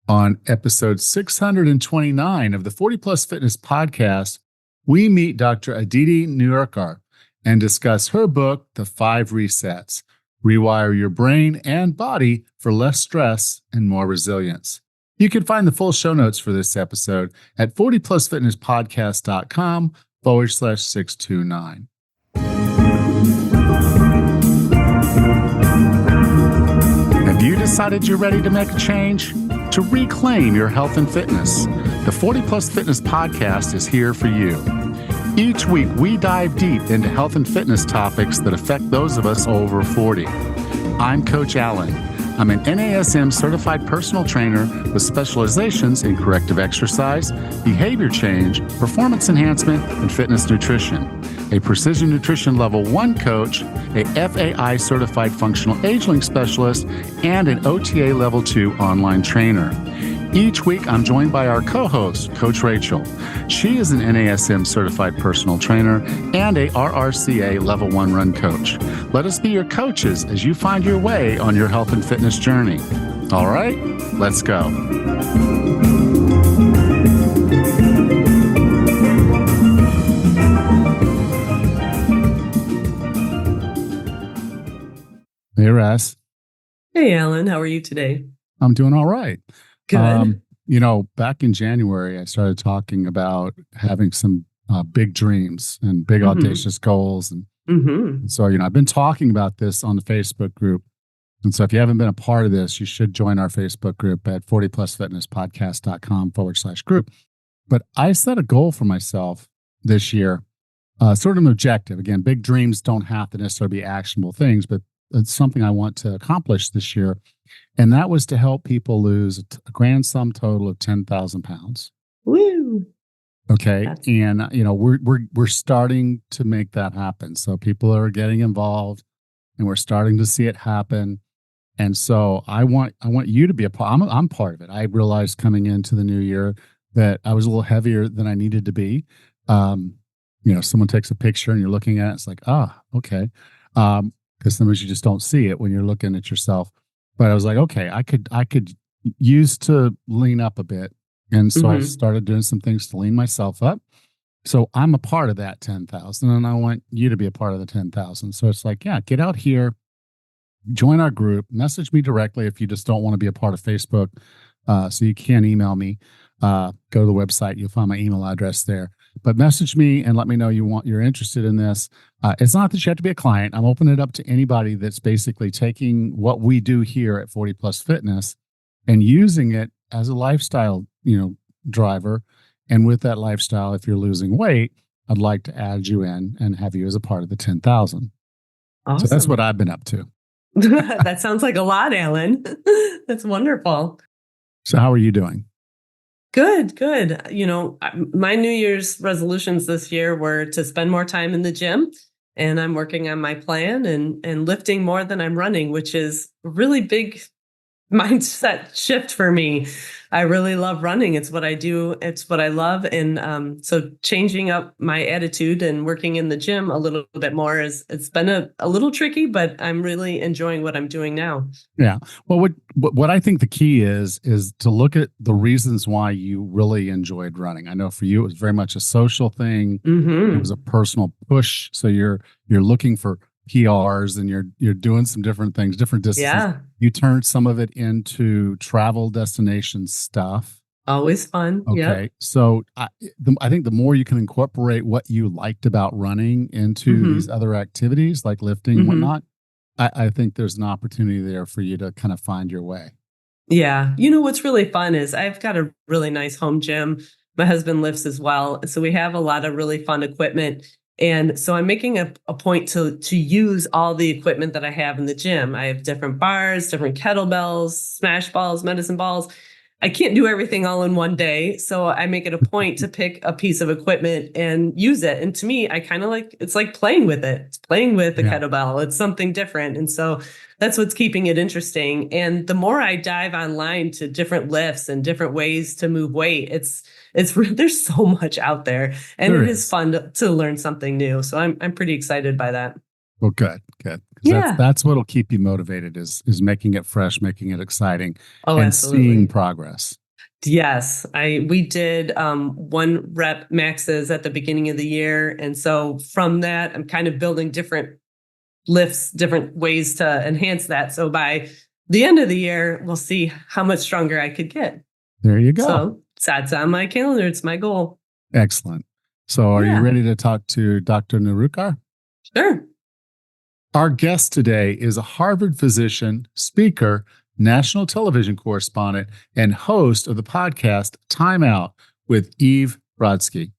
On episode 629 of the 40 Plus Fitness podcast, we meet Dr. Aditi Nerukar and discuss her book, The 5 Resets: Rewire Your Brain and Body for Less Stress and More Resilience. You can find the full show notes for this episode at 40plusfitnesspodcast.com/629. Have you decided you're ready to make a change? To reclaim your health and fitness, the 40 Plus Fitness podcast is here for you. Each week, we dive deep into health and fitness topics that affect those of us over 40. I'm Coach Allen. I'm an NASM certified personal trainer with specializations in corrective exercise, behavior change, performance enhancement, and fitness nutrition. A Precision Nutrition Level 1 coach, a FAI certified functional age-link specialist, and an OTA Level 2 online trainer. Each week, I'm joined by our co-host, Coach Rachel. She is an NASM certified personal trainer and a RRCA Level 1 run coach. Let us be your coaches as you find your way on your health and fitness journey. All right, let's go. Hey, Russ. Hey, Alan. How are you today? I'm doing all right. Good. Back in January, I started talking about having some big dreams and big audacious goals. And so, I've been talking about this on the Facebook group. And so if you haven't been a part of this, you should join our Facebook group at 40plusfitnesspodcast.com/group. But I set a goal for myself this year, sort of an objective. Again, big dreams don't have to necessarily be actionable things, but it's something I want to accomplish this year. And that was to help people lose a grand sum total of 10,000 pounds. Woo! Okay. And, we're starting to make that happen. So people are getting involved and we're starting to see it happen. And so I want you to be a part. I'm part of it. I realized coming into the new year that I was a little heavier than I needed to be. Someone takes a picture and you're looking at it. It's like, okay. Because sometimes you just don't see it when you're looking at yourself. But I was like, okay, I could use to lean up a bit. And so I started doing some things to lean myself up. So I'm a part of that 10,000 and I want you to be a part of the 10,000. So it's like, yeah, get out here, join our group, message me directly if you just don't want to be a part of Facebook. So you can email me, go to the website, you'll find my email address there. But message me and let me know you're interested in this. It's not that you have to be a client. I'm opening it up to anybody that's basically taking what we do here at 40 Plus Fitness and using it as a lifestyle, driver. And with that lifestyle, if you're losing weight, I'd like to add you in and have you as a part of the 10,000. Awesome. So that's what I've been up to. That sounds like a lot, Alan. That's wonderful. So how are you doing? Good. My New Year's resolutions this year were to spend more time in the gym, and I'm working on my plan and lifting more than I'm running, which is a really big mindset shift for me. I really love running. It's what I do. It's what I love. And so changing up my attitude and working in the gym a little bit more it's been a little tricky, but I'm really enjoying what I'm doing now. Yeah. Well, what I think the key is to look at the reasons why you really enjoyed running. I know for you, it was very much a social thing. It was a personal push. So you're looking for PRs and you're doing some different things, different distances. Yeah. You turned some of it into travel destination stuff. Always fun. Okay. Yep. So I think the more you can incorporate what you liked about running into these other activities like lifting and whatnot, I think there's an opportunity there for you to kind of find your way. Yeah. What's really fun is I've got a really nice home gym. My husband lifts as well. So we have a lot of really fun equipment. And so I'm making a point to use all the equipment that I have in the gym. I have different bars, different kettlebells, smash balls, medicine balls. I can't do everything all in one day. So I make it a point to pick a piece of equipment and use it. And to me, I kind of it's like playing with it. It's playing with the kettlebell. It's something different. And so that's what's keeping it interesting. And the more I dive online to different lifts and different ways to move weight, there's so much out there, and it is fun to learn something new. So I'm pretty excited by that. Well, good. Because Yeah. That's what'll keep you motivated is making it fresh, making it exciting, Oh, and seeing absolutely. progress. Yes, we did one rep maxes at the beginning of the year, and so from that, I'm kind of building different lifts, different ways to enhance that. So by the end of the year, we'll see how much stronger I could get. There you go. So that's on my calendar. It's my goal. Excellent. So are you Yeah, ready to talk to Dr. Nerukar? sure. Our guest today is a Harvard physician, speaker, national television correspondent, and host of the podcast Time Out with Eve Brodsky.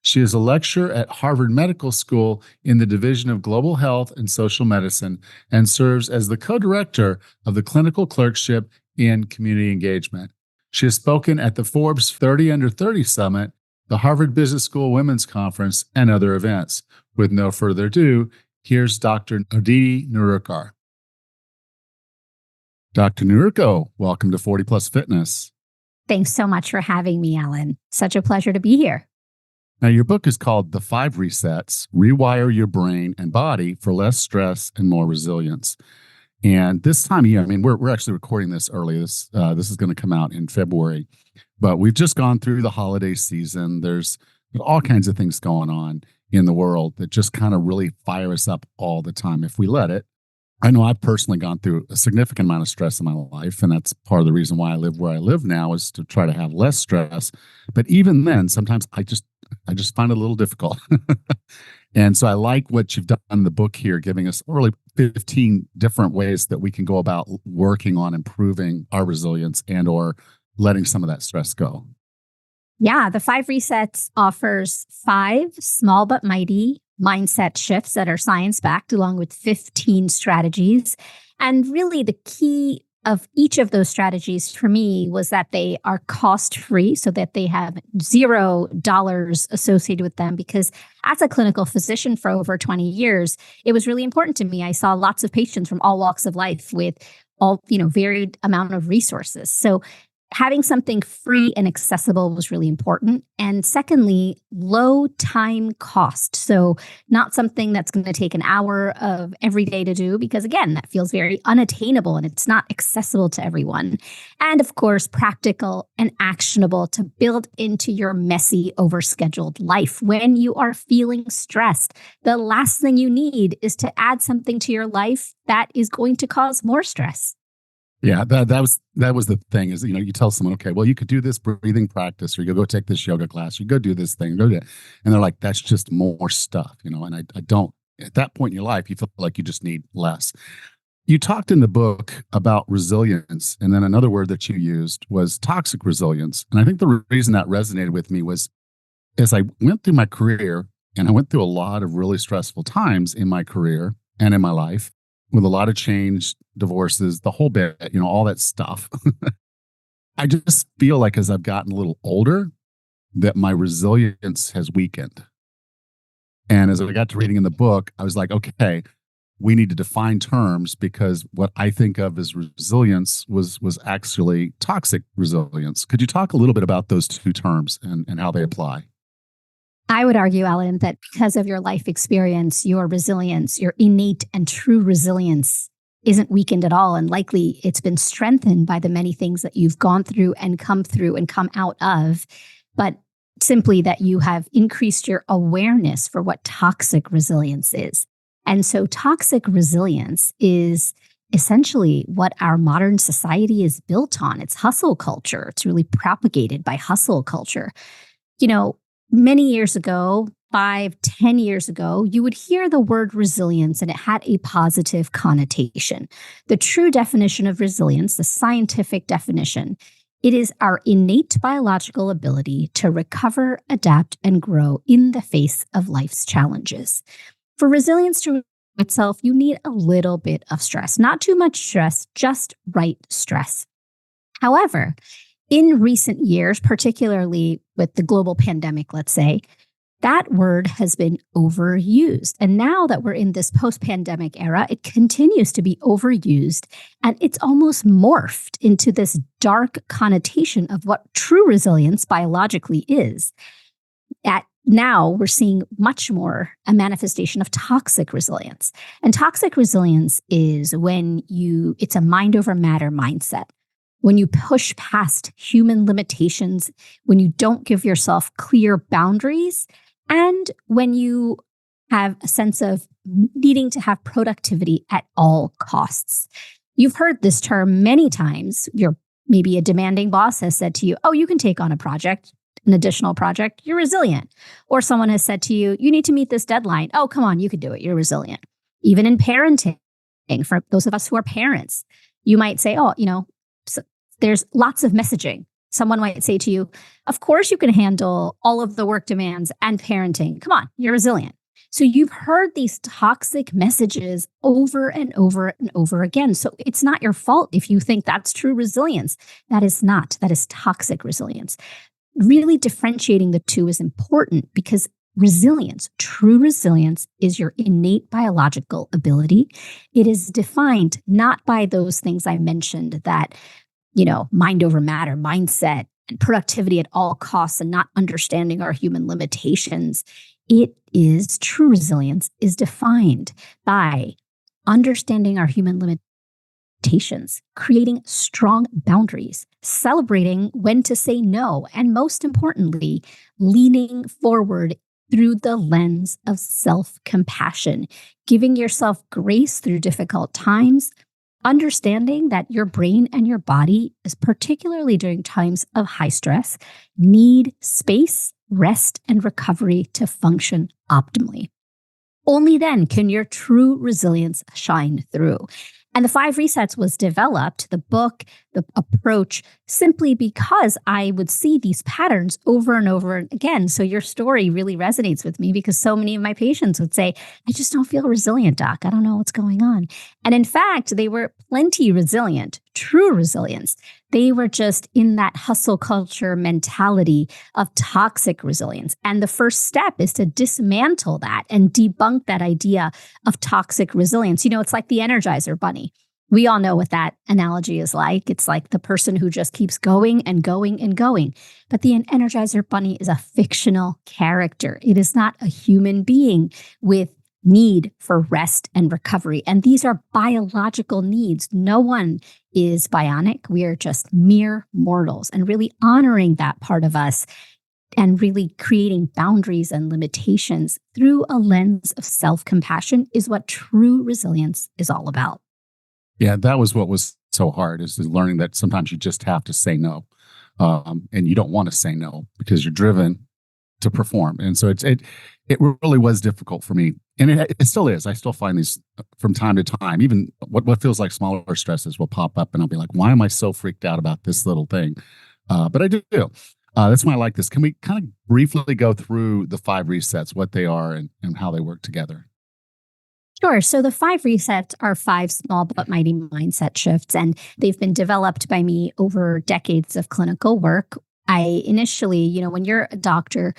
She is a lecturer at Harvard Medical School in the Division of Global Health and Social Medicine and serves as the co-director of the Clinical Clerkship in Community Engagement. She has spoken at the Forbes 30 Under 30 Summit, the Harvard Business School Women's Conference, and other events. With no further ado, here's Dr. Aditi Nerukar. Dr. Nerukar, welcome to 40 Plus Fitness. Thanks so much for having me, Alan. Such a pleasure to be here. Now, your book is called The 5 Resets, Rewire Your Brain and Body for Less Stress and More Resilience. And this time of year, I mean, we're actually recording this early. This is going to come out in February, but we've just gone through the holiday season. There's all kinds of things going on in the world that just kind of really fire us up all the time if we let it. I know I've personally gone through a significant amount of stress in my life, and that's part of the reason why I live where I live now is to try to have less stress. But even then, sometimes I just find it a little difficult. And so I like what you've done in the book here, giving us really 15 different ways that we can go about working on improving our resilience and or letting some of that stress go. Yeah, the 5 Resets offers 5 small but mighty mindset shifts that are science-backed, along with 15 strategies. And really the key of each of those strategies for me was that they are cost-free, so that they have $0 associated with them. Because as a clinical physician for over 20 years, it was really important to me. I saw lots of patients from all walks of life with all, varied amount of resources. So having something free and accessible was really important. And secondly, low time cost. So not something that's going to take an hour of every day to do, because again, that feels very unattainable and it's not accessible to everyone. And of course, practical and actionable to build into your messy, overscheduled life. When you are feeling stressed, the last thing you need is to add something to your life that is going to cause more stress. Yeah, that was the thing is, you tell someone, okay, well, you could do this breathing practice, or you go take this yoga class, you go do this thing, go do it. And they're like, that's just more stuff, and I don't, at that point in your life, you feel like you just need less. You talked in the book about resilience, and then another word that you used was toxic resilience. And I think the reason that resonated with me was as I went through my career, and I went through a lot of really stressful times in my career and in my life, with a lot of change, divorces, the whole bit, all that stuff. I just feel like as I've gotten a little older, that my resilience has weakened. And as I got to reading in the book, I was like, okay, we need to define terms, because what I think of as resilience was actually toxic resilience. Could you talk a little bit about those two terms and how they apply? I would argue, Alan, that because of your life experience, your resilience, your innate and true resilience isn't weakened at all. And likely it's been strengthened by the many things that you've gone through and come out of. But simply that you have increased your awareness for what toxic resilience is. And so toxic resilience is essentially what our modern society is built on. It's hustle culture. It's really propagated by hustle culture. Many years ago, 5-10 years ago, you would hear the word resilience and it had a positive connotation. The true definition of resilience, the scientific definition, it is our innate biological ability to recover, adapt, and grow in the face of life's challenges. For resilience to itself, you need a little bit of stress, not too much stress, just right stress. However, in recent years, particularly with the global pandemic, let's say, that word has been overused. And now that we're in this post-pandemic era, it continues to be overused. And it's almost morphed into this dark connotation of what true resilience biologically is. now we're seeing much more a manifestation of toxic resilience. And toxic resilience is when it's a mind over matter mindset. When you push past human limitations, when you don't give yourself clear boundaries, and when you have a sense of needing to have productivity at all costs. You've heard this term many times. Maybe a demanding boss has said to you, oh, you can take on an additional project, you're resilient. Or someone has said to you, you need to meet this deadline. Oh, come on, you can do it, you're resilient. Even in parenting, for those of us who are parents, you might say, oh, so there's lots of messaging. Someone might say to you, of course you can handle all of the work demands and parenting. Come on, you're resilient. So you've heard these toxic messages over and over and over again. So it's not your fault if you think that's true resilience. That is not. That is toxic resilience. Really differentiating the two is important because resilience, true resilience, is your innate biological ability. It is defined not by those things I mentioned that, mind over matter, mindset, and productivity at all costs, and not understanding our human limitations. True resilience is defined by understanding our human limitations, creating strong boundaries, celebrating when to say no, and most importantly, leaning forward through the lens of self-compassion, giving yourself grace through difficult times, understanding that your brain and your body, particularly during times of high stress, need space, rest, and recovery to function optimally. Only then can your true resilience shine through. And the 5 Resets was developed, the book, the approach, simply because I would see these patterns over and over again. So your story really resonates with me because so many of my patients would say, I just don't feel resilient, doc. I don't know what's going on. And in fact, they were plenty resilient, true resilience. They were just in that hustle culture mentality of toxic resilience. And the first step is to dismantle that and debunk that idea of toxic resilience. It's like the Energizer Bunny. We all know what that analogy is like. It's like the person who just keeps going and going and going. But the Energizer Bunny is a fictional character. It is not a human being with need for rest and recovery. And these are biological needs. No one is bionic. We are just mere mortals. And really honoring that part of us and really creating boundaries and limitations through a lens of self-compassion is what true resilience is all about. Yeah, that was what was so hard, is learning that sometimes you just have to say no. And you don't want to say no because you're driven to perform. And so it really was difficult for me. And it still is. I still find these from time to time, even what feels like smaller stresses will pop up and I'll be like, why am I so freaked out about this little thing? But I do. That's why I like this. Can we kind of briefly go through the 5 resets, what they are and how they work together? Sure. So the 5 resets are 5 small but mighty mindset shifts, and they've been developed by me over decades of clinical work. I initially, when you're a doctor,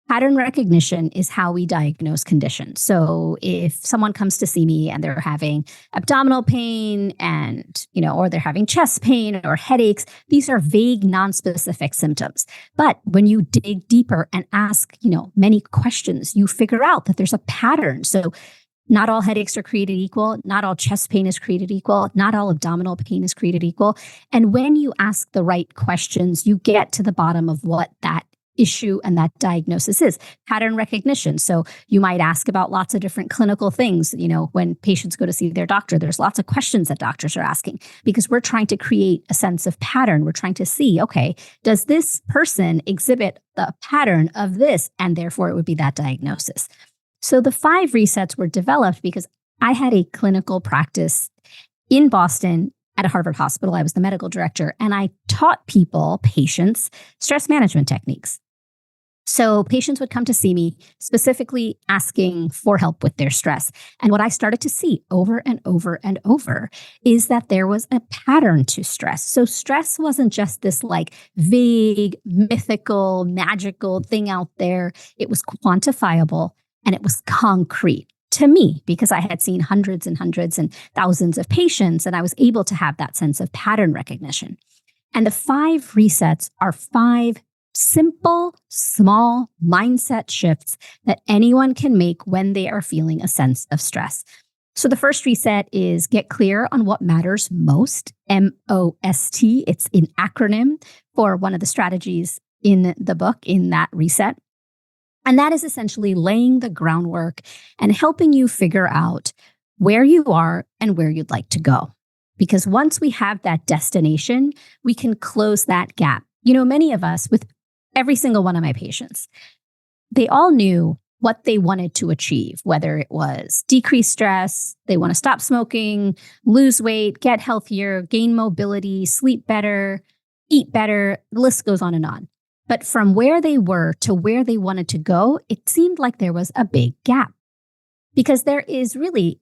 pattern recognition is how we diagnose conditions. So if someone comes to see me and they're having abdominal pain and, or they're having chest pain or headaches, these are vague, non-specific symptoms. But when you dig deeper and ask, many questions, you figure out that there's a pattern. So not all headaches are created equal. Not all chest pain is created equal. Not all abdominal pain is created equal. And when you ask the right questions, you get to the bottom of what that issue and that diagnosis is. Pattern recognition. So you might ask about lots of different clinical things. When patients go to see their doctor, there's lots of questions that doctors are asking because we're trying to create a sense of pattern. We're trying to see, okay, does this person exhibit the pattern of this? And therefore it would be that diagnosis. So the 5 resets were developed because I had a clinical practice in Boston at a Harvard hospital. I was the medical director, and I taught patients, stress management techniques. So patients would come to see me specifically asking for help with their stress. And what I started to see over and over and over is that there was a pattern to stress. So stress wasn't just this like vague, mythical, magical thing out there. It was quantifiable. And it was concrete to me because I had seen hundreds and hundreds and thousands of patients, and I was able to have that sense of pattern recognition. And the 5 resets are 5 simple, small mindset shifts that anyone can make when they are feeling a sense of stress. So the first reset is get clear on what matters most, MOST. It's an acronym for one of the strategies in the book in that reset. And that is essentially laying the groundwork and helping you figure out where you are and where you'd like to go. Because once we have that destination, we can close that gap. Many of us, with every single one of my patients, they all knew what they wanted to achieve, whether it was decrease stress, they want to stop smoking, lose weight, get healthier, gain mobility, sleep better, eat better, the list goes on and on. But from where they were to where they wanted to go, it seemed like there was a big gap. Because there is really,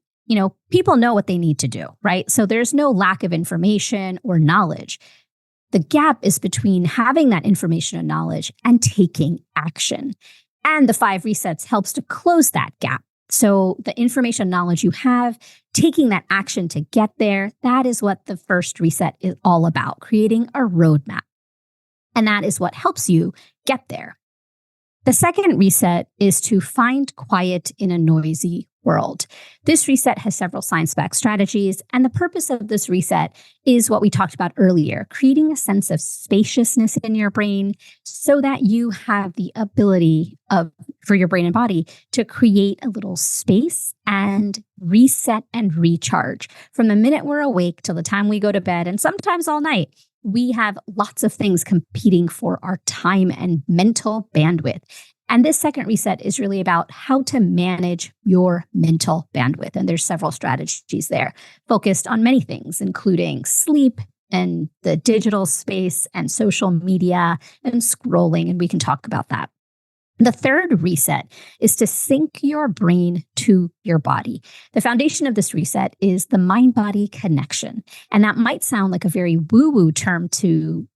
people know what they need to do, right? So there's no lack of information or knowledge. The gap is between having that information and knowledge and taking action. And the 5 resets helps to close that gap. So the information and knowledge you have, taking that action to get there, that is what the first reset is all about, creating a roadmap. And that is what helps you get there. The second reset is to find quiet in a noisy world. This reset has several science-backed strategies, and the purpose of this reset is what we talked about earlier, creating a sense of spaciousness in your brain so that you have the ability for your brain and body to create a little space and reset and recharge. From the minute we're awake till the time we go to bed, and sometimes all night, we have lots of things competing for our time and mental bandwidth. And this second reset is really about how to manage your mental bandwidth. And there's several strategies there focused on many things, including sleep and the digital space and social media and scrolling. And we can talk about that. The third reset is to sync your brain to your body. The foundation of this reset is the mind-body connection. And that might sound like a very woo-woo term to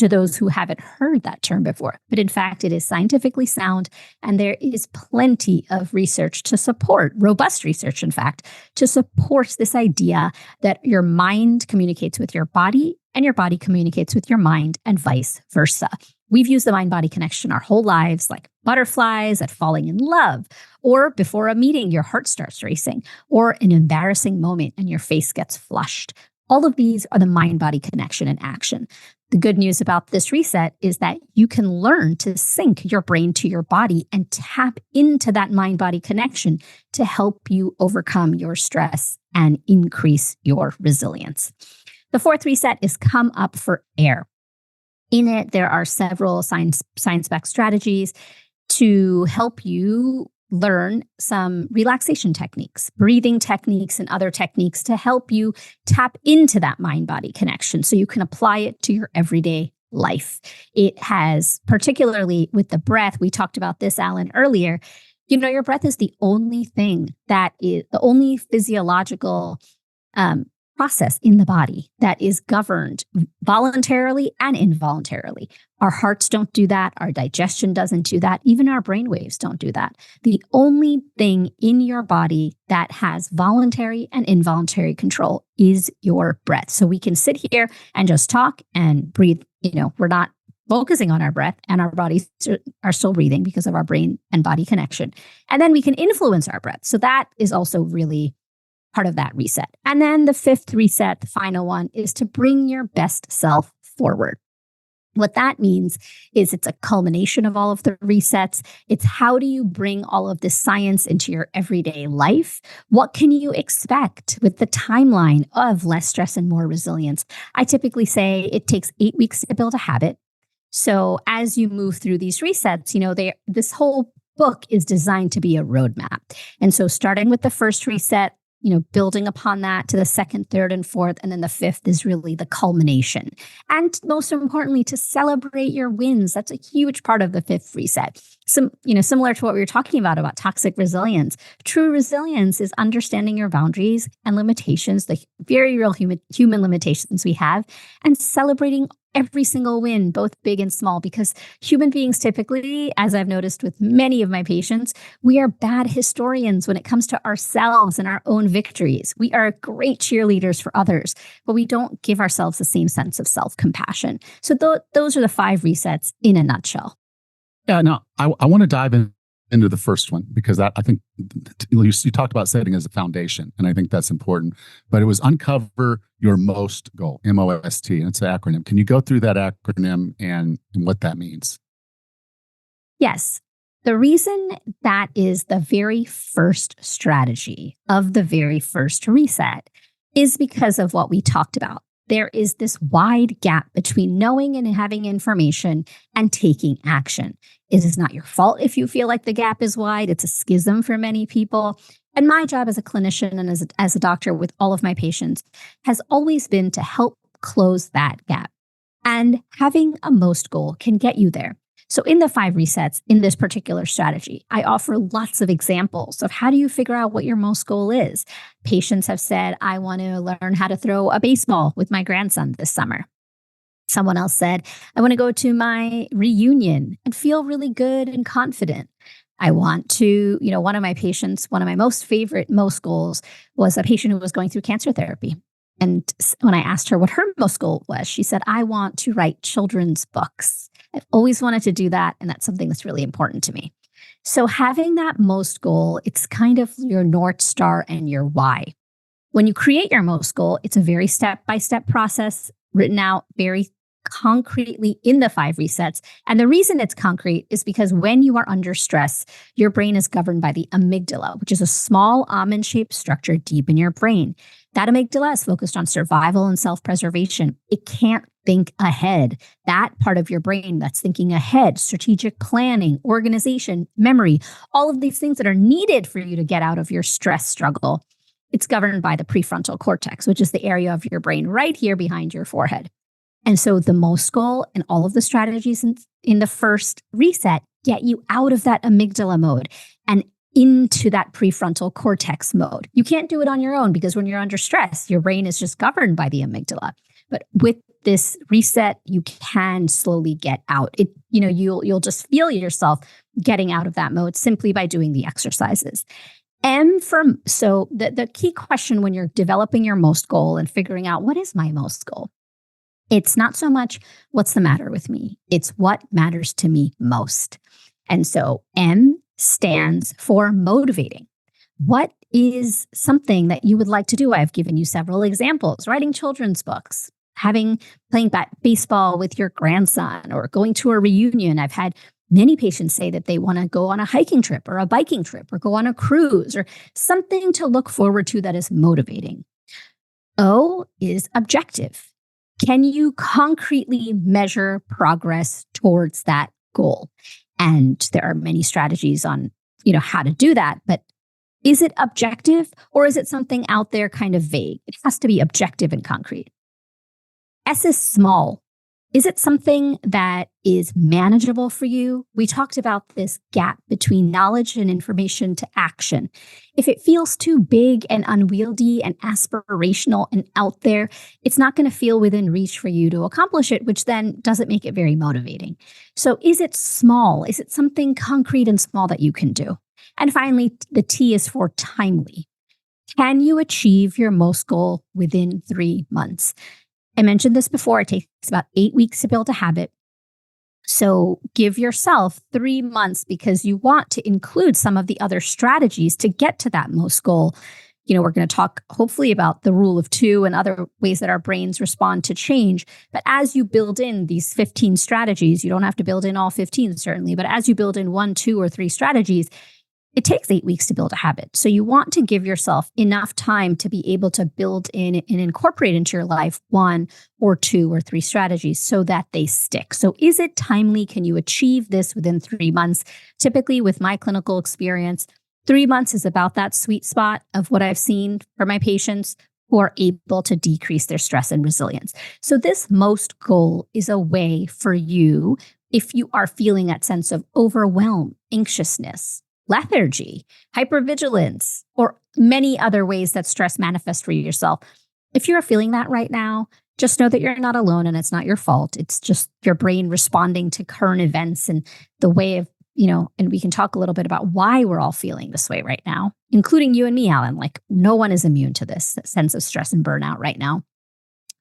those who haven't heard that term before. But in fact, it is scientifically sound. And there is plenty of research to support, robust research, in fact, to support this idea that your mind communicates with your body and your body communicates with your mind and vice versa. We've used the mind-body connection our whole lives, like butterflies at falling in love, or before a meeting, your heart starts racing, or an embarrassing moment and your face gets flushed. All of these are the mind-body connection in action. The good news about this reset is that you can learn to sync your brain to your body and tap into that mind-body connection to help you overcome your stress and increase your resilience. The fourth reset is come up for air. In it, there are several science-backed strategies to help you learn some relaxation techniques, breathing techniques, and other techniques to help you tap into that mind-body connection so you can apply it to your everyday life. It has, particularly with the breath, we talked about this, Alan, earlier, your breath is the only thing that is the only physiological process in the body that is governed voluntarily and involuntarily. Our hearts don't do that. Our digestion doesn't do that. Even our brain waves don't do that. The only thing in your body that has voluntary and involuntary control is your breath. So we can sit here and just talk and breathe. We're not focusing on our breath, and our bodies are still breathing because of our brain and body connection. And then we can influence our breath. So that is also really part of that reset. And then the fifth reset, the final one, is to bring your best self forward. What that means is it's a culmination of all of the resets. It's how do you bring all of this science into your everyday life? What can you expect with the timeline of less stress and more resilience? I typically say it takes 8 weeks to build a habit. So as you move through these resets, this whole book is designed to be a roadmap. And so starting with the first reset, building upon that to the second, third, and fourth, and then the fifth is really the culmination. And most importantly, to celebrate your wins. That's a huge part of the fifth reset. Similar to what we were talking about toxic resilience. True resilience is understanding your boundaries and limitations, the very real human limitations we have, and celebrating every single win, both big and small, because human beings typically, as I've noticed with many of my patients, we are bad historians when it comes to ourselves and our own victories. We are great cheerleaders for others, but we don't give ourselves the same sense of self-compassion. So those are the 5 resets in a nutshell. Yeah, no, I want to dive into the first one because I think you talked about setting as a foundation, and I think that's important. But it was uncover your most goal, MOST, and it's an acronym. Can you go through that acronym and what that means? Yes. The reason that is the very first strategy of the very first reset is because of what we talked about. There is this wide gap between knowing and having information and taking action. It is not your fault if you feel like the gap is wide. It's a schism for many people. And my job as a clinician and as a doctor with all of my patients has always been to help close that gap. And having a most goal can get you there. So in the 5 resets in this particular strategy, I offer lots of examples of how do you figure out what your most goal is. Patients have said, I want to learn how to throw a baseball with my grandson this summer. Someone else said, I want to go to my reunion and feel really good and confident. I want to, one of my patients, one of my most goals was a patient who was going through cancer therapy. And when I asked her what her most goal was, she said, I want to write children's books. I've always wanted to do that. And that's something that's really important to me. So having that most goal, it's kind of your North Star and your why. When you create your most goal, it's a very step-by-step process written out very concretely in the 5 resets. And the reason it's concrete is because when you are under stress, your brain is governed by the amygdala, which is a small almond-shaped structure deep in your brain. That amygdala is focused on survival and self-preservation. It can't think ahead. That part of your brain that's thinking ahead, strategic planning, organization, memory, all of these things that are needed for you to get out of your stress struggle, it's governed by the prefrontal cortex, which is the area of your brain right here behind your forehead. And so the most goal and all of the strategies in the first reset get you out of that amygdala mode and into that prefrontal cortex mode. You can't do it on your own because when you're under stress, your brain is just governed by the amygdala. But with this reset, you can slowly get out. You'll just feel yourself getting out of that mode simply by doing the exercises. So the key question when you're developing your most goal and figuring out what is my most goal, it's not so much what's the matter with me. It's what matters to me most. And so M stands for motivating. What is something that you would like to do? I've given you several examples: writing children's books, playing baseball with your grandson, or going to a reunion. I've had many patients say that they want to go on a hiking trip or a biking trip or go on a cruise or something to look forward to that is motivating. O is objective. Can you concretely measure progress towards that goal? And there are many strategies on, how to do that, but is it objective or is it something out there kind of vague? It has to be objective and concrete. S is small. Is it something that is manageable for you? We talked about this gap between knowledge and information to action. If it feels too big and unwieldy and aspirational and out there, it's not going to feel within reach for you to accomplish it, which then doesn't make it very motivating. So is it small? Is it something concrete and small that you can do? And finally, the T is for timely. Can you achieve your most goal within 3 months? I mentioned this before. It takes about 8 weeks to build a habit. So give yourself 3 months because you want to include some of the other strategies to get to that most goal. We're going to talk hopefully about the rule of 2 and other ways that our brains respond to change. But as you build in these 15 strategies, you don't have to build in all 15 certainly, but as you build in 1, 2, or 3 strategies, it takes 8 weeks to build a habit. So you want to give yourself enough time to be able to build in and incorporate into your life 1 or 2 or 3 strategies so that they stick. So is it timely? Can you achieve this within 3 months? Typically with my clinical experience, 3 months is about that sweet spot of what I've seen for my patients who are able to decrease their stress and resilience. So this most goal is a way for you, if you are feeling that sense of overwhelm, anxiousness, lethargy, hypervigilance, or many other ways that stress manifests for yourself. If you're feeling that right now, just know that you're not alone and it's not your fault. It's just your brain responding to current events and the way of, and we can talk a little bit about why we're all feeling this way right now, including you and me, Alan. Like, no one is immune to this sense of stress and burnout right now.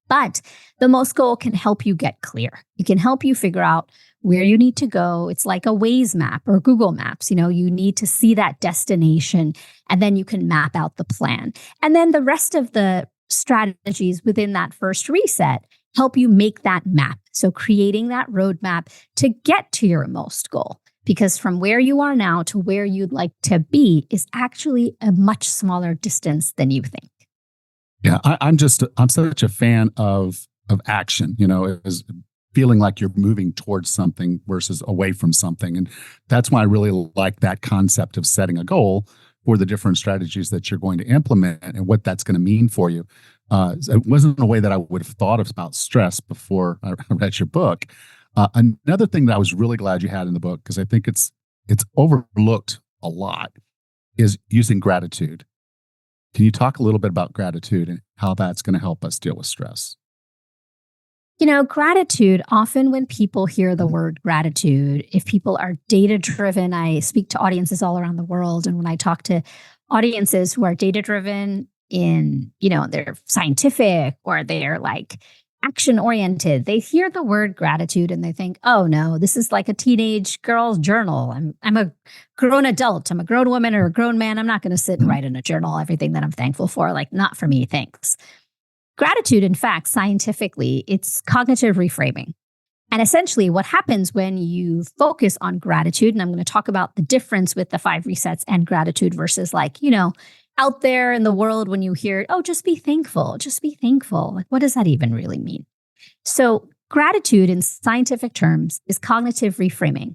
But the MOST goal can help you get clear. It can help you figure out where you need to go. It's like a Waze map or Google Maps. You need to see that destination, and then you can map out the plan. And then the rest of the strategies within that first reset help you make that map. So creating that roadmap to get to your MOST goal. Because from where you are now to where you'd like to be is actually a much smaller distance than you think. Yeah, I'm such a fan of action, is feeling like you're moving towards something versus away from something. And that's why I really like that concept of setting a goal for the different strategies that you're going to implement and what that's going to mean for you. It wasn't a way that I would have thought about stress before I read your book. Another thing that I was really glad you had in the book, because I think it's overlooked a lot, is using gratitude. Can you talk a little bit about gratitude and how that's going to help us deal with stress? Gratitude, often when people hear the word gratitude, if people are data-driven, I speak to audiences all around the world. And when I talk to audiences who are data-driven in, they're scientific or they're like action-oriented, they hear the word gratitude and they think, oh no, this is like a teenage girl's journal. I'm a grown adult. I'm a grown woman or a grown man. I'm not going to sit and write in a journal everything that I'm thankful for. Like, not for me, thanks. Gratitude, in fact, scientifically, it's cognitive reframing. And essentially what happens when you focus on gratitude, and I'm going to talk about the difference with the 5 resets and gratitude versus out there in the world when you hear, oh, just be thankful, just be thankful. Like, what does that even really mean? So gratitude in scientific terms is cognitive reframing.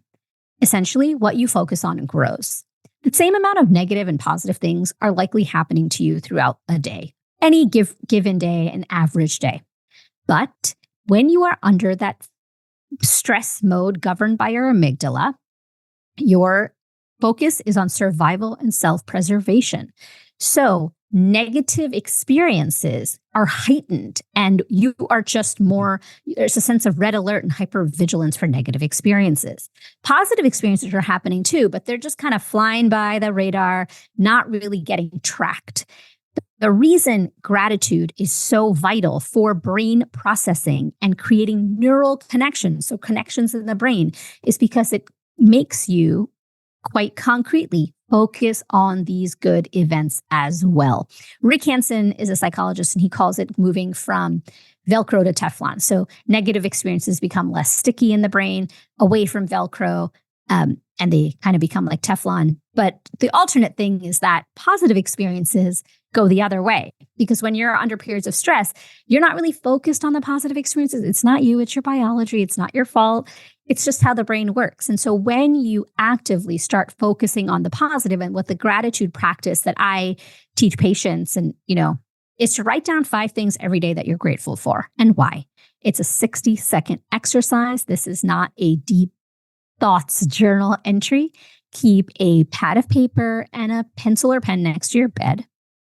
Essentially, what you focus on grows. The same amount of negative and positive things are likely happening to you throughout a day. Any given day, an average day. But when you are under that stress mode governed by your amygdala, your focus is on survival and self-preservation. So negative experiences are heightened and you are just more, there's a sense of red alert and hypervigilance for negative experiences. Positive experiences are happening too, but they're just kind of flying by the radar, not really getting tracked. The reason gratitude is so vital for brain processing and creating neural connections, so connections in the brain, is because it makes you quite concretely focus on these good events as well. Rick Hansen is a psychologist and he calls it moving from Velcro to Teflon. So negative experiences become less sticky in the brain, away from Velcro, and they kind of become like Teflon. But the alternate thing is that positive experiences go the other way, because when you're under periods of stress, you're not really focused on the positive experiences. It's not you, it's your biology. It's not your fault. It's just how the brain works. And so when you actively start focusing on the positive, and what the gratitude practice that I teach patients, and, is to write down 5 things every day that you're grateful for and why. It's a 60-second exercise. This is not a deep thoughts journal entry. Keep a pad of paper and a pencil or pen next to your bed.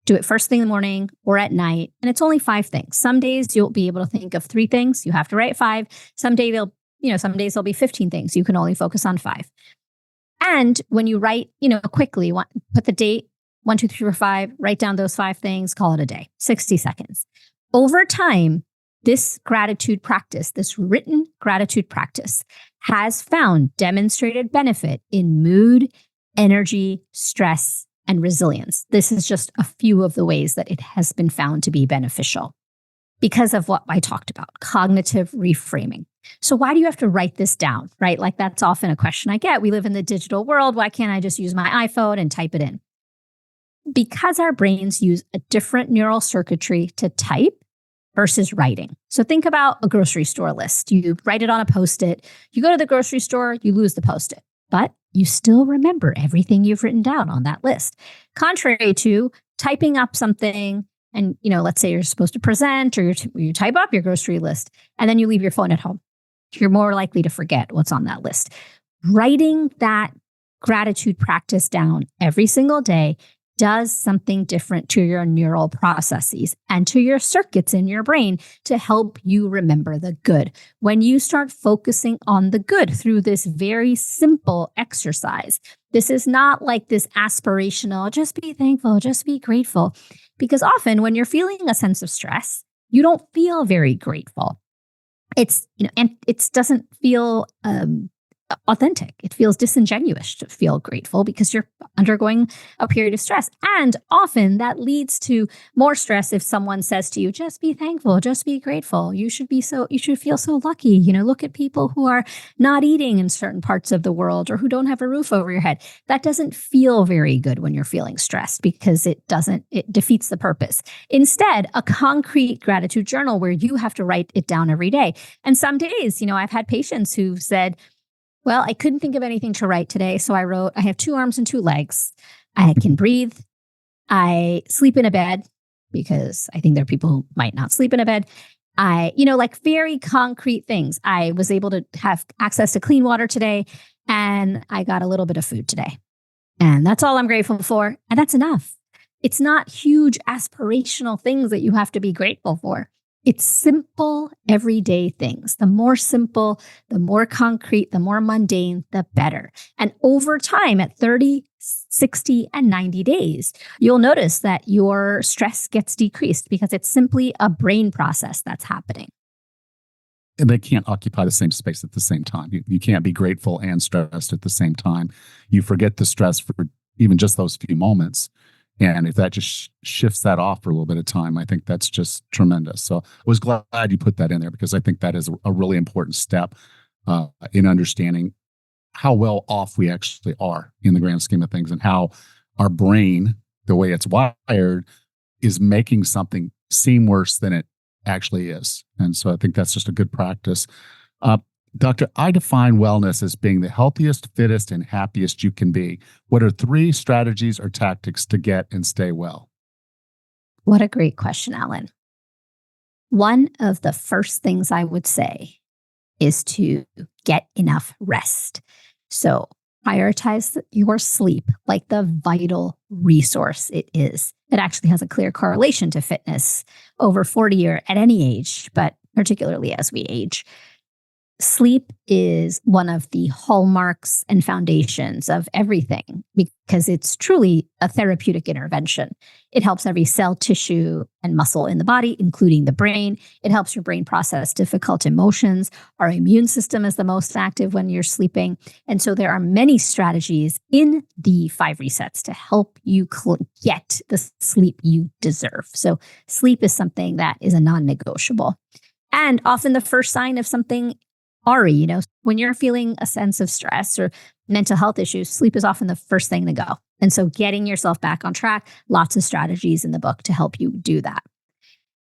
Do it first thing in the morning or at night. And it's only 5 things. Some days you'll be able to think of 3 things. You have to write 5. Some days there'll be 15 things. You can only focus on 5. And when you write, quickly, put the date, 1, 2, 3, 4, 5, write down those 5 things, call it a day, 60 seconds. Over time, this gratitude practice, this written gratitude practice, has found demonstrated benefit in mood, energy, stress, and resilience. This is just a few of the ways that it has been found to be beneficial because of what I talked about, cognitive reframing. So why do you have to write this down, right? Like, that's often a question I get. We live in the digital world. Why can't I just use my iPhone and type it in? Because our brains use a different neural circuitry to type versus writing. So think about a grocery store list. You write it on a Post-it. You go to the grocery store, you lose the Post-it, but you still remember everything you've written down on that list. Contrary to typing up something and, let's say you're supposed to present, or you type up your grocery list and then you leave your phone at home. You're more likely to forget what's on that list. Writing that gratitude practice down every single day does something different to your neural processes and to your circuits in your brain to help you remember the good. When you start focusing on the good through this very simple exercise, this is not like this aspirational, just be thankful, just be grateful. Because often when you're feeling a sense of stress, you don't feel very grateful. And it doesn't feel authentic. It feels disingenuous to feel grateful because you're undergoing a period of stress. And often that leads to more stress if someone says to you, just be thankful, just be grateful. You should feel so lucky. Look at people who are not eating in certain parts of the world or who don't have a roof over your head. That doesn't feel very good when you're feeling stressed because it defeats the purpose. Instead, a concrete gratitude journal where you have to write it down every day. And some days, I've had patients who've said, well, I couldn't think of anything to write today. So I wrote, I have 2 arms and 2 legs. I can breathe. I sleep in a bed because I think there are people who might not sleep in a bed. Like very concrete things. I was able to have access to clean water today and I got a little bit of food today. And that's all I'm grateful for. And that's enough. It's not huge aspirational things that you have to be grateful for. It's simple, everyday things. The more simple, the more concrete, the more mundane, the better. And over time, at 30, 60, and 90 days, you'll notice that your stress gets decreased because it's simply a brain process that's happening. And they can't occupy the same space at the same time. You can't be grateful and stressed at the same time. You forget the stress for even just those few moments. And if that just shifts that off for a little bit of time, I think that's just tremendous. So I was glad you put that in there because I think that is a really important step in understanding how well off we actually are in the grand scheme of things and how our brain, the way it's wired, is making something seem worse than it actually is. And so I think that's just a good practice. Doctor, I define wellness as being the healthiest, fittest, and happiest you can be. What are 3 strategies or tactics to get and stay well? What a great question, Alan. One of the first things I would say is to get enough rest. So prioritize your sleep like the vital resource it is. It actually has a clear correlation to fitness over 40 or at any age, but particularly as we age. Sleep is one of the hallmarks and foundations of everything because it's truly a therapeutic intervention. It helps every cell, tissue, and muscle in the body, including the brain. It helps your brain process difficult emotions. Our immune system is the most active when you're sleeping. And so there are many strategies in the 5 resets to help you get the sleep you deserve. So sleep is something that is a non-negotiable. And often the first sign of something when you're feeling a sense of stress or mental health issues, sleep is often the first thing to go. And so getting yourself back on track, lots of strategies in the book to help you do that.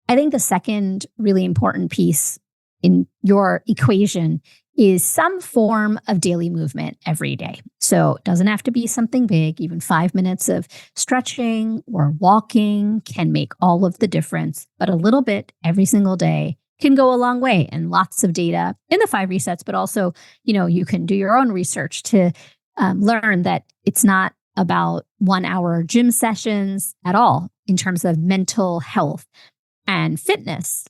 I think the second really important piece in your equation is some form of daily movement every day. So it doesn't have to be something big. Even 5 minutes of stretching or walking can make all of the difference, but a little bit every single day can go a long way. And lots of data in the 5 resets, but also, you can do your own research to learn that it's not about 1 hour gym sessions at all in terms of mental health and fitness.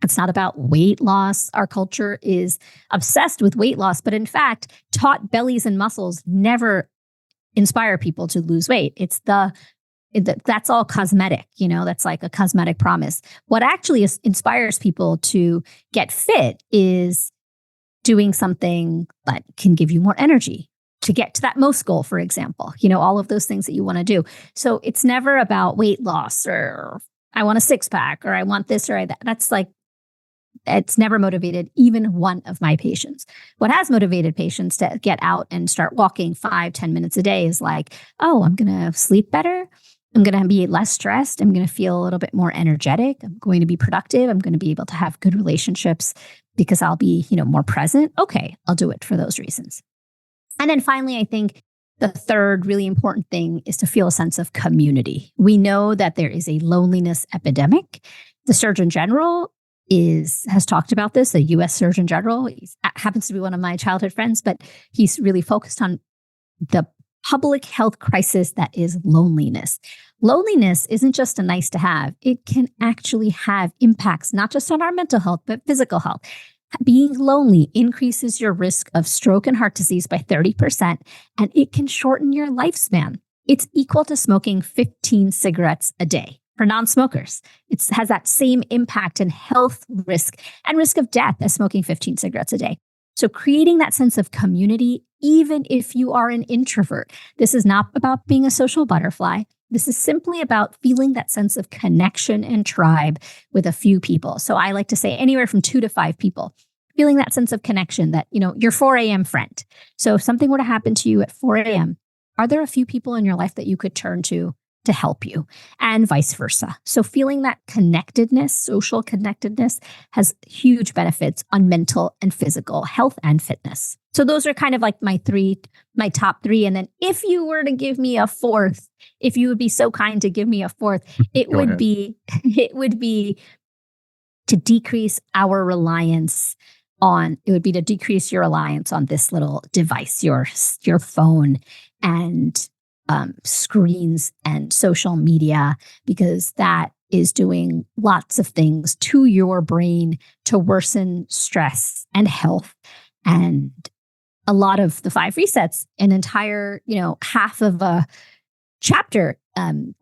It's not about weight loss. Our culture is obsessed with weight loss, but in fact, taut bellies and muscles never inspire people to lose weight. That's all cosmetic, that's like a cosmetic promise. What actually inspires people to get fit is doing something that can give you more energy to get to that most goal, for example, all of those things that you want to do. So it's never about weight loss or I want a 6-pack or I want this or that. That's like, it's never motivated even one of my patients. What has motivated patients to get out and start walking 5-10 minutes a day is like, oh, I'm going to sleep better. I'm going to be less stressed. I'm going to feel a little bit more energetic. I'm going to be productive. I'm going to be able to have good relationships because I'll be, more present. Okay, I'll do it for those reasons. And then finally, I think the third really important thing is to feel a sense of community. We know that there is a loneliness epidemic. The Surgeon General has talked about this, the U.S. Surgeon General. He happens to be one of my childhood friends, but he's really focused on the public health crisis that is loneliness. Loneliness isn't just a nice to have. It can actually have impacts, not just on our mental health, but physical health. Being lonely increases your risk of stroke and heart disease by 30%, and it can shorten your lifespan. It's equal to smoking 15 cigarettes a day. For non-smokers, it has that same impact in health risk and risk of death as smoking 15 cigarettes a day. So creating that sense of community, even if you are an introvert, this is not about being a social butterfly. This is simply about feeling that sense of connection and tribe with a few people. So I like to say anywhere from 2 to 5 people, feeling that sense of connection that, your 4 a.m. friend. So if something were to happen to you at 4 a.m., are there a few people in your life that you could turn to help you, and vice versa? So feeling that connectedness, social connectedness, has huge benefits on mental and physical health and fitness. So those are kind of like my top 3. And then if you were to give me a fourth, if you would be so kind to give me a fourth, it would be to decrease our reliance on, to decrease your reliance on this little device, your phone and screens and social media, because that is doing lots of things to your brain to worsen stress and health. And a lot of the 5 resets, an entire, half of a chapter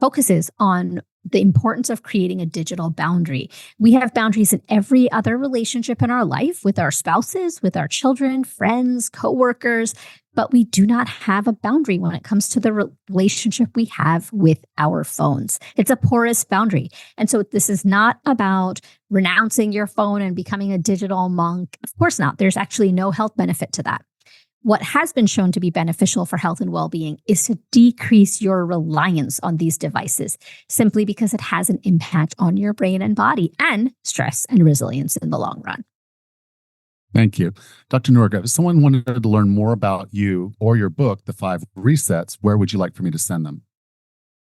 focuses on the importance of creating a digital boundary. We have boundaries in every other relationship in our life, with our spouses, with our children, friends, coworkers, but we do not have a boundary when it comes to the relationship we have with our phones. It's a porous boundary. And so this is not about renouncing your phone and becoming a digital monk. Of course not. There's actually no health benefit to that. What has been shown to be beneficial for health and well-being is to decrease your reliance on these devices, simply because it has an impact on your brain and body, and stress and resilience in the long run. Thank you. Dr. Nerukar, if someone wanted to learn more about you or your book, The 5 Resets, where would you like for me to send them?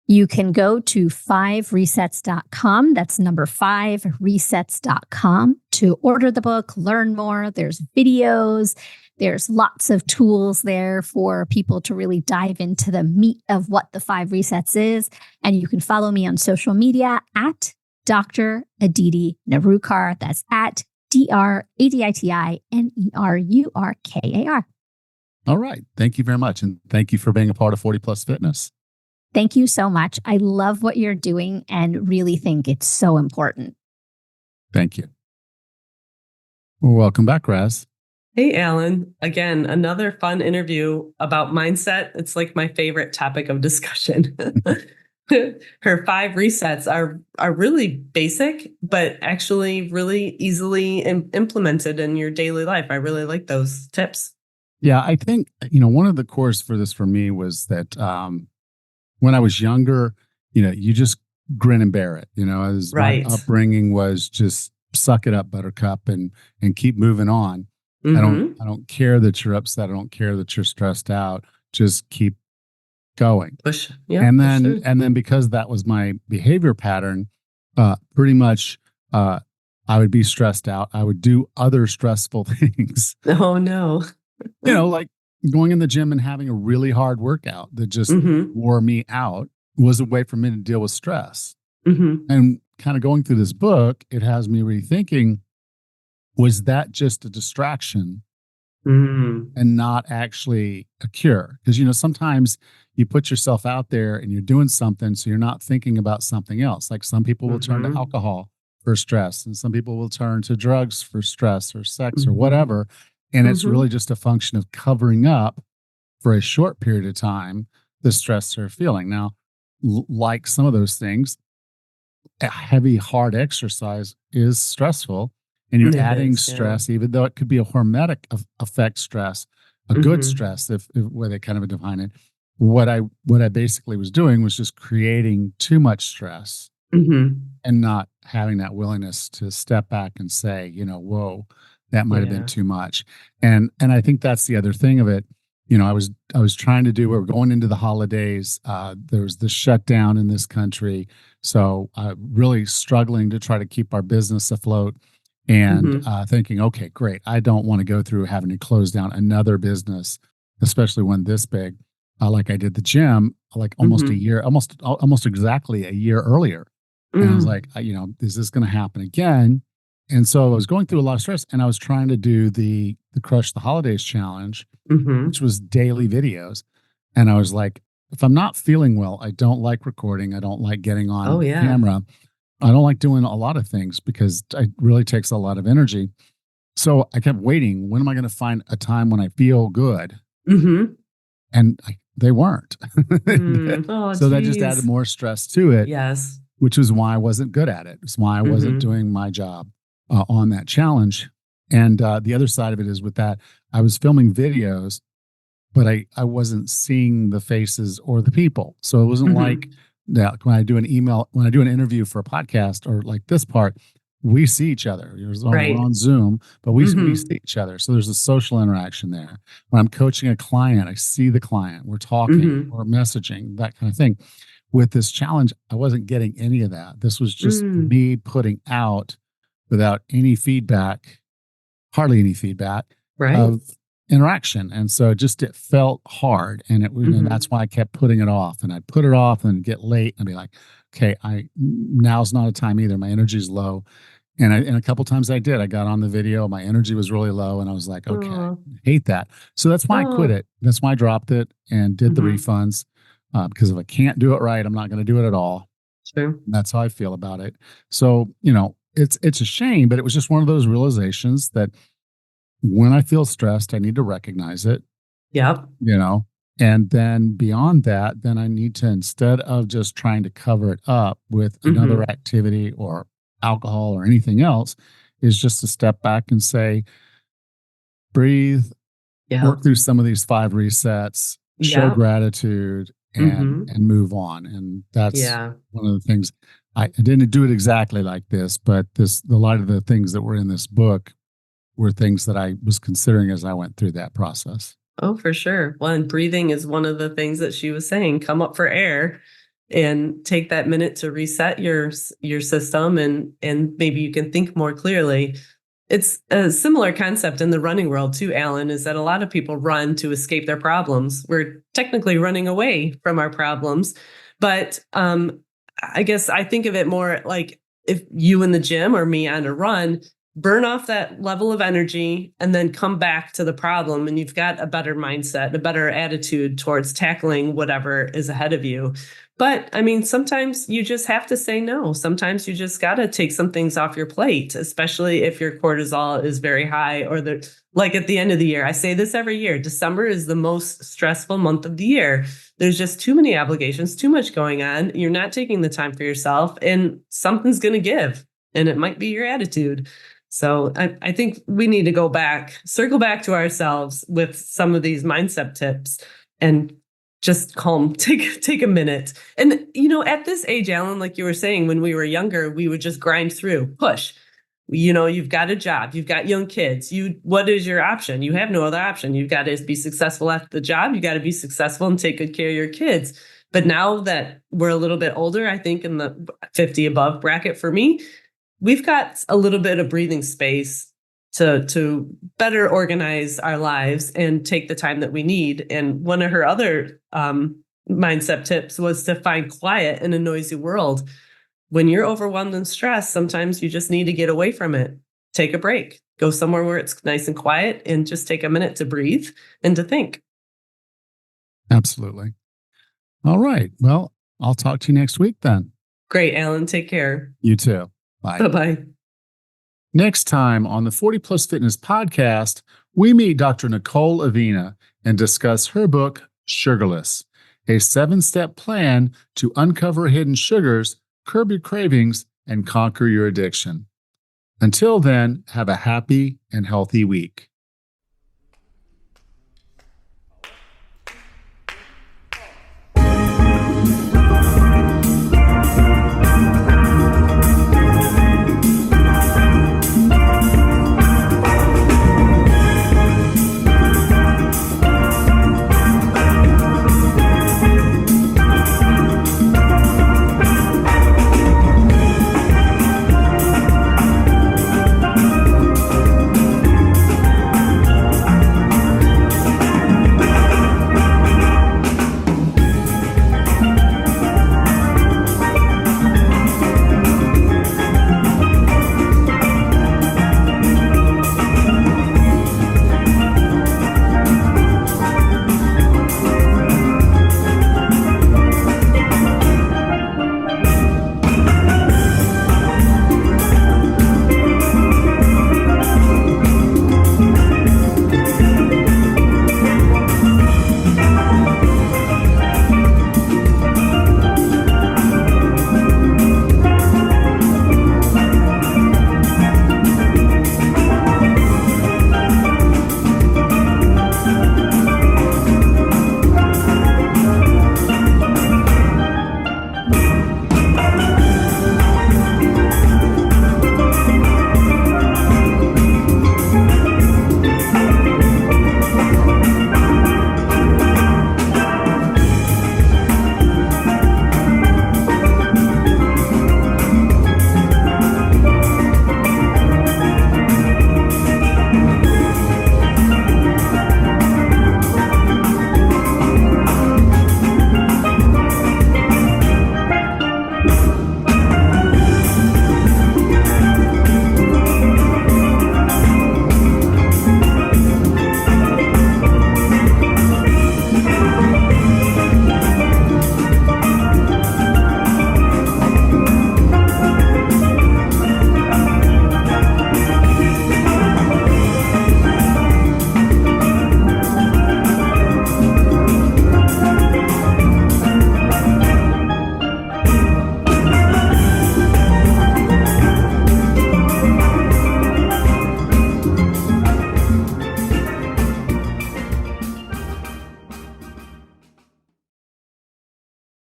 You can go to 5resets.com. That's number 5resets.com to order the book, learn more. There's videos. There's lots of tools there for people to really dive into the meat of what the 5 Resets is. And you can follow me on social media at Dr. Aditi Nerukar. That's at DrAditiNerukar. All right. Thank you very much. And thank you for being a part of 40 Plus Fitness. Thank you so much. I love what you're doing and really think it's so important. Thank you. Well, welcome back, Raz. Hey, Alan. Again, another fun interview about mindset. It's like my favorite topic of discussion. Her 5 resets are really basic, but actually really easily implemented in your daily life. I really like those tips. Yeah, I think, one of the cores for this for me was that when I was younger, you just grin and bear it. As right. My upbringing was just suck it up, buttercup, and keep moving on. Mm-hmm. I don't care that you're upset. I don't care that you're stressed out. Just keep going. Push. Yeah, and then because that was my behavior pattern, pretty much I would be stressed out. I would do other stressful things. Oh no. Like going in the gym and having a really hard workout that just wore me out was a way for me to deal with stress. And kind of going through this book, it has me rethinking, was that just a distraction and not actually a cure? Because, sometimes you put yourself out there and you're doing something, so you're not thinking about something else. Like some people will turn to alcohol for stress, and some people will turn to drugs for stress or sex or whatever. And it's really just a function of covering up for a short period of time the stress they're feeling. Now, like some of those things, a heavy, hard exercise is stressful. And you're adding stress, even though it could be a hormetic effect stress, a good stress, if where they kind of define it. What I basically was doing was just creating too much stress and not having that willingness to step back and say, whoa, that might have been too much. And I think that's the other thing of it. I was trying to do, we're going into the holidays. There was the shutdown in this country. So really struggling to try to keep our business afloat. And thinking, okay, great. I don't want to go through having to close down another business, especially one this big. like I did the gym, like almost a Mhm. year, almost exactly a year earlier. And I was Mm. like, is this going to happen again? And so I was going through a lot of stress, and I was trying to do the Crush the Holidays challenge, which Mhm. was daily videos. And I was like, if I'm not feeling well, I don't like recording. I don't like getting Oh, on yeah. camera. I don't like doing a lot of things because it really takes a lot of energy. So I kept waiting. When am I going to find a time when I feel good? Mhm. And they weren't. Mm. Oh, So that just added geez. more stress to it, Yes. which is why I wasn't good at it. It's why I wasn't Mhm. doing my job on that challenge. And the other side of it is with that, I was filming videos, but I wasn't seeing the faces or the people. So it wasn't like Mhm. that when when I do an interview for a podcast or like this part, we see each other. We're Right. on Zoom, but we Mhm. see each other. So there's a social interaction there. When I'm coaching a client, I see the client. We're talking, Mhm. we're messaging, that kind of thing. With this challenge, I wasn't getting any of that. This was just Mm. me putting out without any feedback, hardly any feedback Right. of interaction. And so it felt hard. And Mhm. that's why I kept putting it off. And I'd put it off and get late and be like, okay, now's not a time either. My energy's low. And a couple times I did. I got on the video, my energy was really low, and I was like, okay, I Oh. hate that. So that's why I quit Oh. it. That's why I dropped it and did the Mhm. refunds. Because if I can't do it right, I'm not going to do it at all. True. That's how I feel about it. So, it's a shame, but it was just one of those realizations that when I feel stressed, I need to recognize it, Yep. you know, and then beyond that, then I need to, instead of just trying to cover it up with another Mhm. activity or alcohol or anything else, is just to step back and say, breathe, work Yep. through some of these 5 resets, show Yep. gratitude, and Mhm. move on. And that's Yeah. one of the things. I didn't do it exactly like this, but a lot of the things that were in this book were things that I was considering as I went through that process. Oh, for sure. Well, and breathing is one of the things that she was saying. Come up for air and take that minute to reset your system, and maybe you can think more clearly. It's a similar concept in the running world too, Alan, is that a lot of people run to escape their problems. We're technically running away from our problems, but I guess I think of it more like if you in the gym or me on a run, burn off that level of energy and then come back to the problem, and you've got a better mindset, a better attitude towards tackling whatever is ahead of you. But I mean, sometimes you just have to say no. Sometimes you just got to take some things off your plate, especially if your cortisol is very high, or like at the end of the year. I say this every year. December is the most stressful month of the year. There's just too many obligations, too much going on. You're not taking the time for yourself, and something's going to give, and it might be your attitude. So I think we need to circle back to ourselves with some of these mindset tips, and just calm, take a minute. And at this age, Alan, like you were saying, when we were younger, we would just grind through, push. You've got a job, you've got young kids. What is your option? You have no other option. You've got to be successful at the job. You got to be successful and take good care of your kids. But now that we're a little bit older, I think in the 50 above bracket for me, we've got a little bit of breathing space to better organize our lives and take the time that we need. And one of her other mindset tips was to find quiet in a noisy world. When you're overwhelmed and stressed, sometimes you just need to get away from it. Take a break. Go somewhere where it's nice and quiet, and just take a minute to breathe and to think. Absolutely. All right. Well, I'll talk to you next week then. Great, Alan. Take care. You too. Bye. Bye bye. Next time on the 40 Plus Fitness podcast, we meet Dr. Nicole Avina and discuss her book, Sugarless, a 7-step plan to uncover hidden sugars, curb your cravings, and conquer your addiction. Until then, have a happy and healthy week.